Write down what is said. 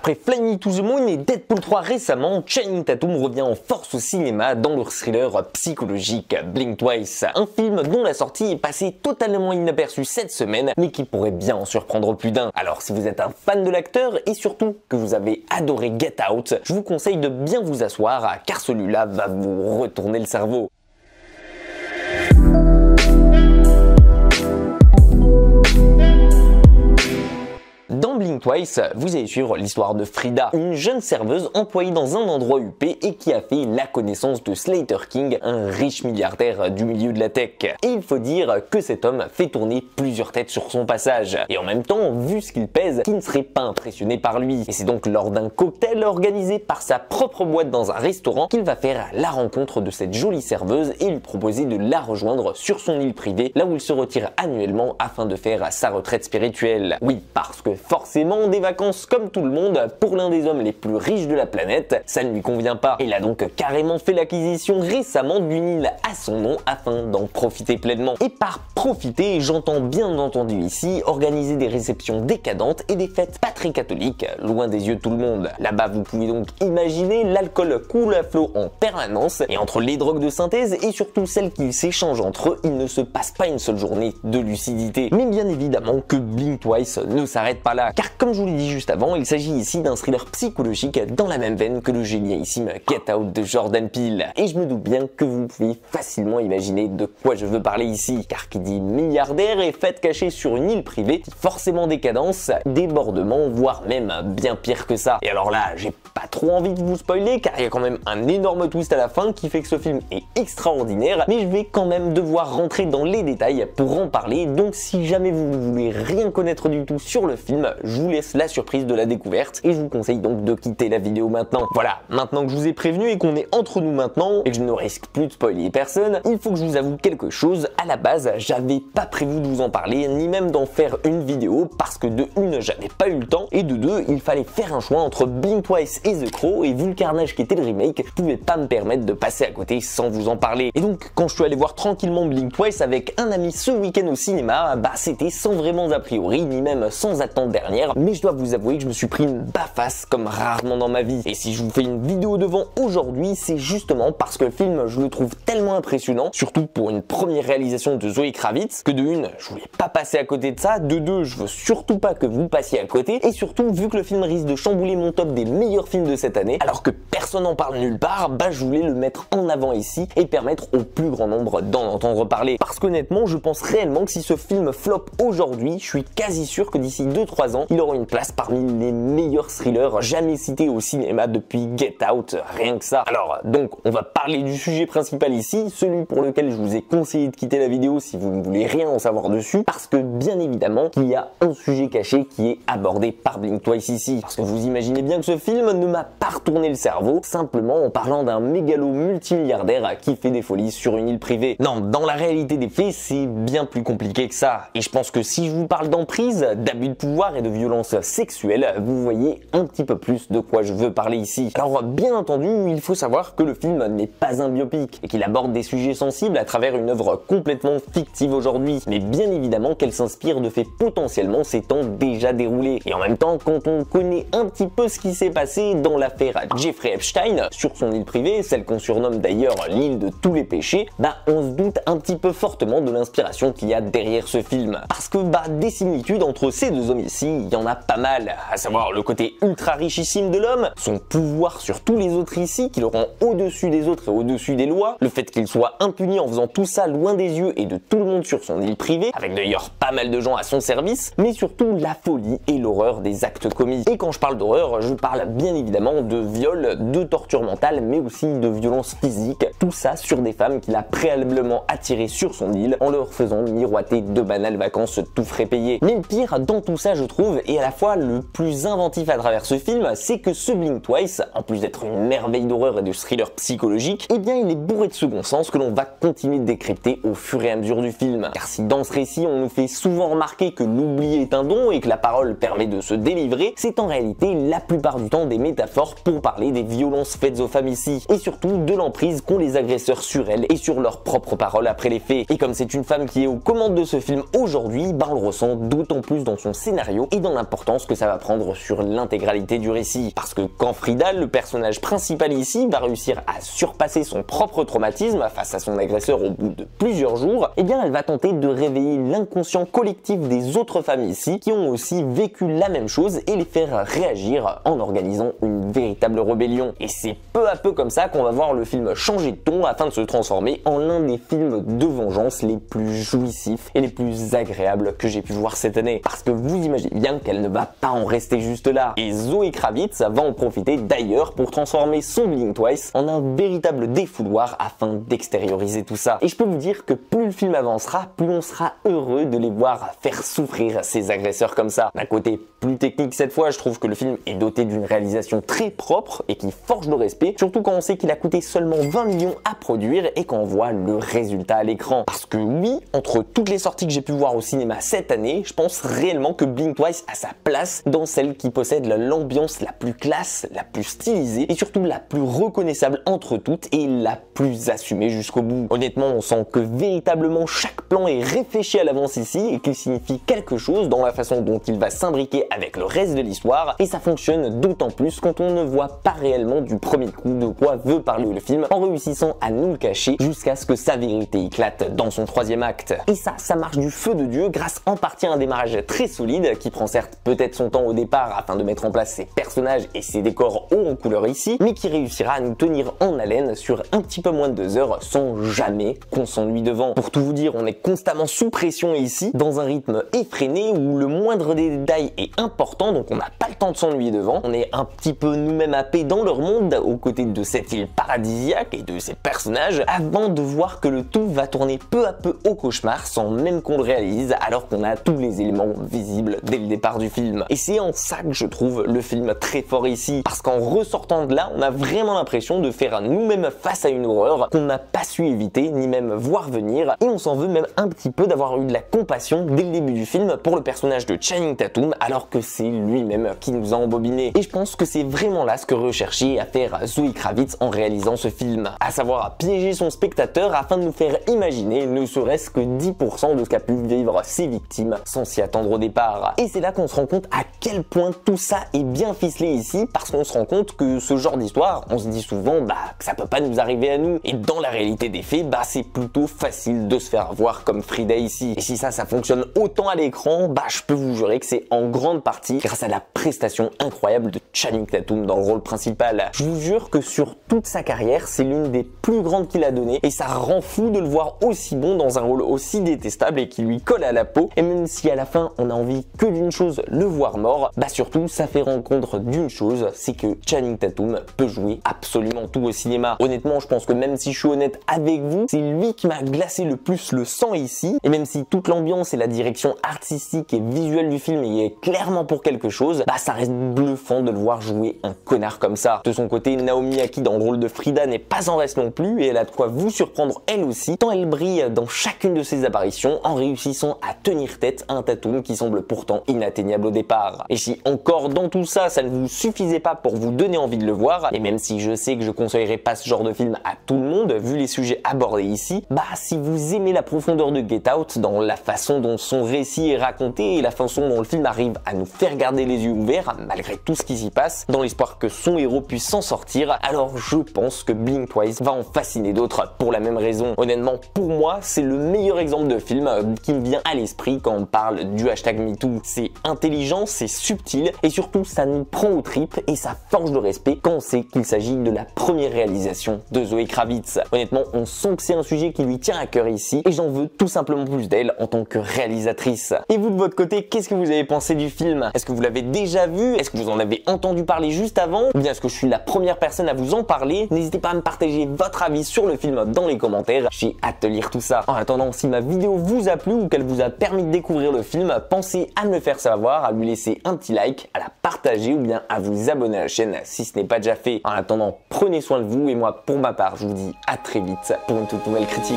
Après Fly Me to the Moon et Deadpool 3 récemment, Channing Tatum revient en force au cinéma dans le thriller psychologique Blink Twice, un film dont la sortie est passée totalement inaperçue cette semaine, mais qui pourrait bien en surprendre plus d'un. Alors si vous êtes un fan de l'acteur et surtout que vous avez adoré Get Out, je vous conseille de bien vous asseoir car celui-là va vous retourner le cerveau. Dans Blink Twice, vous allez suivre l'histoire de Frida, une jeune serveuse employée dans un endroit huppé et qui a fait la connaissance de Slater King, un riche milliardaire du milieu de la tech. Et il faut dire que cet homme fait tourner plusieurs têtes sur son passage. Et en même temps, vu ce qu'il pèse, qui ne serait pas impressionné par lui. Et c'est donc lors d'un cocktail organisé par sa propre boîte dans un restaurant qu'il va faire la rencontre de cette jolie serveuse et lui proposer de la rejoindre sur son île privée, là où il se retire annuellement afin de faire sa retraite spirituelle. Oui, parce que forcément, des vacances comme tout le monde, pour l'un des hommes les plus riches de la planète, ça ne lui convient pas. Il a donc carrément fait l'acquisition récemment d'une île à son nom afin d'en profiter pleinement. Et par profiter, j'entends bien entendu ici organiser des réceptions décadentes et des fêtes pas très catholiques, loin des yeux de tout le monde. Là-bas, vous pouvez donc imaginer l'alcool coule à flot en permanence, et entre les drogues de synthèse et surtout celles qu'ils s'échangent entre eux, il ne se passe pas une seule journée de lucidité. Mais bien évidemment que Blink Twice ne s'arrête pas là, car comme je vous l'ai dit juste avant, il s'agit ici d'un thriller psychologique dans la même veine que le génialissime Get Out de Jordan Peele. Et je me doute bien que vous pouvez facilement imaginer de quoi je veux parler ici, car qui dit milliardaire et fête cachée sur une île privée, forcément décadence, débordement, voire même bien pire que ça. Et alors là, j'ai pas trop envie de vous spoiler, car il y a quand même un énorme twist à la fin qui fait que ce film est extraordinaire, mais je vais quand même devoir rentrer dans les détails pour en parler, donc si jamais vous ne voulez rien connaître du tout sur le film, je vous laisse la surprise de la découverte et je vous conseille donc de quitter la vidéo maintenant. Voilà, maintenant que je vous ai prévenu et qu'on est entre nous maintenant et que je ne risque plus de spoiler personne, il faut que je vous avoue quelque chose. À la base, j'avais pas prévu de vous en parler, ni même d'en faire une vidéo parce que de une, j'avais pas eu le temps et de deux, il fallait faire un choix entre Blink Twice et The Crow et vu le carnage qui était le remake, je pouvais pas me permettre de passer à côté sans vous en parler. Et donc, quand je suis allé voir tranquillement Blink Twice avec un ami ce week-end au cinéma, bah c'était sans vraiment a priori, ni même sans attente dernière, mais je dois vous avouer que je me suis pris une bafasse comme rarement dans ma vie. Et si je vous fais une vidéo devant aujourd'hui, c'est justement parce que le film, je le trouve tellement impressionnant, surtout pour une première réalisation de Zoé Kravitz, que de une, je voulais pas passer à côté de ça, de deux, je veux surtout pas que vous passiez à côté, et surtout, vu que le film risque de chambouler mon top des meilleurs films de cette année, alors que personne n'en parle nulle part, bah je voulais le mettre en avant ici et permettre au plus grand nombre d'en entendre parler. Parce qu'honnêtement, je pense réellement que si ce film flop aujourd'hui, je suis quasi sûr que d'ici 2-3 ans, il aura une place parmi les meilleurs thrillers jamais cités au cinéma depuis Get Out, rien que ça. Alors, donc, on va parler du sujet principal ici, celui pour lequel je vous ai conseillé de quitter la vidéo si vous ne voulez rien en savoir dessus, parce que bien évidemment, il y a un sujet caché qui est abordé par Blink Twice ici. Parce que vous imaginez bien que ce film ne m'a pas retourné le cerveau, simplement en parlant d'un mégalo multimilliardaire qui fait des folies sur une île privée. Non, dans la réalité des faits, c'est bien plus compliqué que ça. Et je pense que si je vous parle d'emprise, d'abus de pouvoir et de violence sexuelle, vous voyez un petit peu plus de quoi je veux parler ici. Alors bien entendu, il faut savoir que le film n'est pas un biopic et qu'il aborde des sujets sensibles à travers une œuvre complètement fictive aujourd'hui, mais bien évidemment qu'elle s'inspire de faits potentiellement s'étant déjà déroulés. Et en même temps, quand on connaît un petit peu ce qui s'est passé dans l'affaire Jeffrey Epstein sur son île privée, celle qu'on surnomme d'ailleurs l'île de tous les péchés, bah on se doute un petit peu fortement de l'inspiration qu'il y a derrière ce film. Parce que bah des similitudes entre ces deux hommes ici, il y en a pas mal, à savoir le côté ultra richissime de l'homme, son pouvoir sur tous les autres ici qui le rend au-dessus des autres et au-dessus des lois, le fait qu'il soit impuni en faisant tout ça loin des yeux et de tout le monde sur son île privée, avec d'ailleurs pas mal de gens à son service, mais surtout la folie et l'horreur des actes commis. Et quand je parle d'horreur, je parle bien évidemment de viol, de torture mentale, mais aussi de violence physique, tout ça sur des femmes qu'il a préalablement attirées sur son île en leur faisant miroiter de banales vacances tout frais payées. Mais le pire dans tout ça, je trouve, et à la fois le plus inventif à travers ce film, c'est que ce Blink Twice, en plus d'être une merveille d'horreur et de thriller psychologique, eh bien il est bourré de second sens que l'on va continuer de décrypter au fur et à mesure du film. Car si dans ce récit on nous fait souvent remarquer que l'oubli est un don et que la parole permet de se délivrer, c'est en réalité la plupart du temps des métaphores pour parler des violences violences faites aux femmes ici, et surtout de l'emprise qu'ont les agresseurs sur elle et sur leurs propres paroles après les faits. Et comme c'est une femme qui est aux commandes de ce film aujourd'hui, bah on le ressent d'autant plus dans son scénario et dans l'importance que ça va prendre sur l'intégralité du récit. Parce que quand Frida, le personnage principal ici, va réussir à surpasser son propre traumatisme face à son agresseur au bout de plusieurs jours, eh bien elle va tenter de réveiller l'inconscient collectif des autres femmes ici qui ont aussi vécu la même chose et les faire réagir en organisant une véritable rébellion. Et c'est peu à peu comme ça qu'on va voir le film changer de ton afin de se transformer en l'un des films de vengeance les plus jouissifs et les plus agréables que j'ai pu voir cette année. Parce que vous imaginez bien qu'elle ne va pas en rester juste là. Et Zoé Kravitz va en profiter d'ailleurs pour transformer son Blink Twice en un véritable défouloir afin d'extérioriser tout ça. Et je peux vous dire que plus le film avancera, plus on sera heureux de les voir faire souffrir ces agresseurs comme ça. D'un côté plus technique cette fois, je trouve que le film est doté d'une réalisation très propre et qui forge le respect, surtout quand on sait qu'il a coûté seulement 20 millions à produire et qu'on voit le résultat à l'écran. Parce que oui, entre toutes les sorties que j'ai pu voir au cinéma cette année, je pense réellement que Blink Twice a sa place dans celle qui possède l'ambiance la plus classe, la plus stylisée et surtout la plus reconnaissable entre toutes et la plus assumée jusqu'au bout. Honnêtement, on sent que véritablement chaque plan est réfléchi à l'avance ici et qu'il signifie quelque chose dans la façon dont il va s'imbriquer avec le reste de l'histoire, et ça fonctionne d'autant plus quand on ne voit pas réellement du premier coup de quoi veut parler le film en réussissant à nous le cacher jusqu'à ce que sa vérité éclate dans son troisième acte. Et ça marche du feu de Dieu grâce en partie à un démarrage très solide qui prend certes peut-être son temps au départ afin de mettre en place ses personnages et ses décors hauts en couleur ici, mais qui réussira à nous tenir en haleine sur un petit peu moins de 2 heures sans jamais qu'on s'ennuie devant. Pour tout vous dire, on est constamment sous pression ici, dans un rythme effréné où le moindre des détails est important, donc on n'a pas le temps de s'ennuyer devant. On est un petit peu nous-mêmes happés dans leur monde aux côtés de cette île paradisiaque et de ses personnages avant de voir que le tout va tourner peu à peu au cauchemar sans même qu'on le réalise, alors qu'on a tous les éléments visibles dès le départ du film. Et c'est en ça que je trouve le film très fort ici, parce qu'en ressortant de là, on a vraiment l'impression de faire nous-mêmes face à une horreur qu'on n'a pas su éviter ni même voir venir, et on s'en veut même un petit peu d'avoir eu de la compassion dès le début du film pour le personnage de Channing Tatum, alors que c'est lui-même qui nous a embobiné. Et je pense que c'est vraiment là ce que recherchait à faire Zoé Kravitz en réalisant ce film, à savoir piéger son spectateur afin de nous faire imaginer ne serait-ce que 10% de ce qu'a pu vivre ses victimes sans s'y attendre au départ. Et c'est là qu'on se rend compte à quel point tout ça est bien ficelé ici, parce qu'on se rend compte que ce genre d'histoire, on se dit souvent que ça peut pas nous arriver à nous, et dans la réalité des faits, c'est plutôt facile de se faire avoir comme Frida ici. Et si ça fonctionne autant à l'écran, je peux vous jurer que c'est en grande partie grâce à la prestation incroyable de Channing Tatum dans le rôle principal. Je vous jure que sur toute sa carrière, c'est l'une des plus grandes qu'il a donné, et ça rend fou de le voir aussi bon dans un rôle aussi détestable et qui lui colle à la peau. Et même si à la fin on a envie que d'une chose, le voir mort, surtout ça fait rendre compte d'une chose, c'est que Channing Tatum peut jouer absolument tout au cinéma. Honnêtement, je pense que même si je suis honnête avec vous, c'est lui qui m'a glacé le plus le sang ici, et même si toute l'ambiance et la direction artistique et visuelle du film y est clairement pour quelque chose, ça reste bluffant de le voir jouer un connard comme ça. De son côté, Naomi Ackie dans le rôle de Frida n'est pas en reste non plus, et elle a de quoi vous surprendre elle aussi, tant elle brille dans chacune de ses apparitions en réussissant à tenir tête à un Tatum qui semble pourtant inatteignable au départ. Et si encore dans tout ça, ça ne vous suffisait pas pour vous donner envie de le voir, et même si je sais que je conseillerais pas ce genre de film à tout le monde, vu les sujets abordés ici, si vous aimez la profondeur de Get Out, dans la façon dont son récit est raconté et la façon dont le film arrive à nous faire garder les yeux ouverts, malgré tout ce qui s'y passe, dans l'espoir que son héros puisse s'en sortir, alors je pense que Blink Twice va en fasciner d'autres pour la même raison. Honnêtement, pour moi, c'est le meilleur exemple de film qui me vient à l'esprit quand on parle du hashtag MeToo. C'est intelligent, c'est subtil, et surtout ça nous prend aux tripes et ça forge le respect quand on sait qu'il s'agit de la première réalisation de Zoé Kravitz. Honnêtement, on sent que c'est un sujet qui lui tient à cœur ici, et j'en veux tout simplement plus d'elle en tant que réalisatrice. Et vous de votre côté, qu'est-ce que vous avez pensé du film? Est-ce que vous l'avez déjà vu? Est-ce que vous en avez entendu parler juste avant? Ou bien est-ce que je suis la première personne à vous en parler? N'hésitez pas à me partager votre avis sur le film dans les commentaires, j'ai hâte de lire tout ça. En attendant, si ma vidéo vous a plu ou qu'elle vous a permis de découvrir le film, pensez à me le faire savoir, à lui laisser un petit like, à la partager ou bien à vous abonner à la chaîne si ce n'est pas déjà fait. En attendant, prenez soin de vous, et moi pour ma part, je vous dis à très vite pour une toute nouvelle critique.